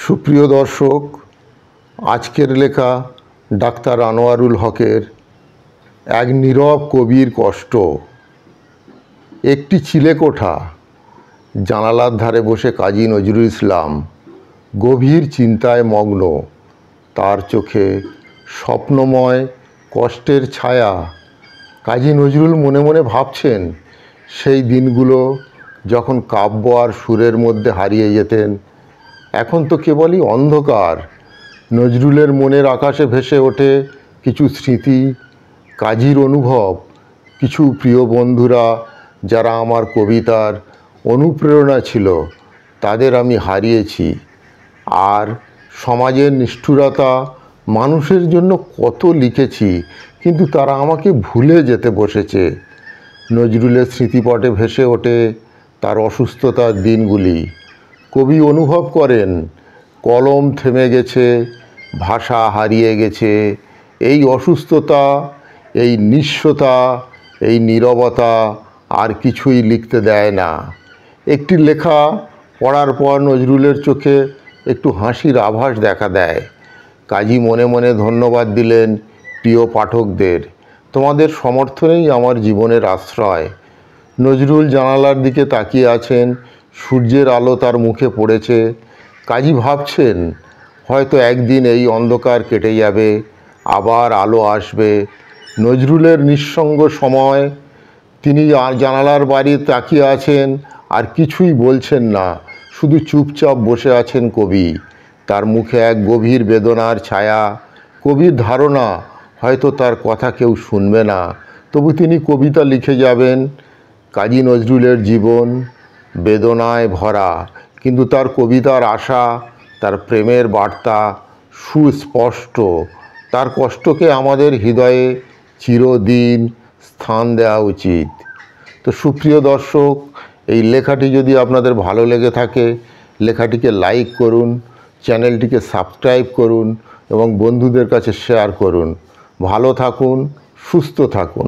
সুপ্রিয় দর্শক, আজকের লেখা ডাক্তার আনোয়ারুল হকের এক নীরব কবির কষ্ট। একটি চিলেকোঠা, জানালার ধারে বসে কাজী নজরুল ইসলাম গভীর চিন্তায় মগ্ন। তার চোখে স্বপ্নময় কষ্টের ছায়া। কাজী নজরুল মনে মনে ভাবছেন সেই দিনগুলো যখন কাব্য আর সুরের মধ্যে হারিয়ে যেতেন। এখন তো কেবলই অন্ধকার। নজরুলের মনের আকাশে ভেসে ওঠে কিছু স্মৃতি, কাজীর অনুভব, কিছু প্রিয় বন্ধুরা যারা আমার কবিতার অনুপ্রেরণা ছিল, তাদের আমি হারিয়েছি। আর সমাজের নিষ্ঠুরতা, মানুষের জন্য কত লিখেছি, কিন্তু তারা আমাকে ভুলে যেতে বসেছে। নজরুলের স্মৃতিপটে ভেসে ওঠে তার অসুস্থতার দিনগুলি। কবি অনুভব করেন কলম থেমে গেছে, ভাষা হারিয়ে গেছে। এই অসুস্থতা, এই নিঃস্বতা, এই নীরবতা আর কিছুই লিখতে দেয় না। একটি লেখা পড়ার পর নজরুলের চোখে একটু হাসির আভাস দেখা দেয়। কাজী মনে মনে ধন্যবাদ দিলেন প্রিয় পাঠকদের। তোমাদের সমর্থনেই আমার জীবনের আশ্রয়। নজরুল জানালার দিকে তাকিয়ে আছেন, সূর্যের আলো তার মুখে পড়েছে। কাজী ভাবছেন হয়তো একদিন এই অন্ধকার কেটে যাবে, আবার আলো আসবে। নজরুলের নিঃসঙ্গ সময়, তিনি জানালার বাইরে তাকিয়ে আছেন আর কিছুই বলছেন না, শুধু চুপচাপ বসে আছেন কবি। তার মুখে এক গভীর বেদনার ছায়া। কবির ধারণা হয়তো তার কথা কেউ শুনবে না, তবু তিনি কবিতা লিখে যাবেন। কাজী নজরুলের জীবন বেদনায় ভরা, কিন্তু তার কবিতার আশা, তার প্রেমের বার্তা সুস্পষ্ট। তার কষ্টকে আমাদের হৃদয়ে চিরদিন স্থান দেওয়া উচিত। তো সুপ্রিয় দর্শক, এই লেখাটি যদি আপনাদের ভালো লেগে থাকে, লেখাটিকে লাইক করুন, চ্যানেলটিকে সাবস্ক্রাইব করুন এবং বন্ধুদের কাছে শেয়ার করুন। ভালো থাকুন, সুস্থ থাকুন।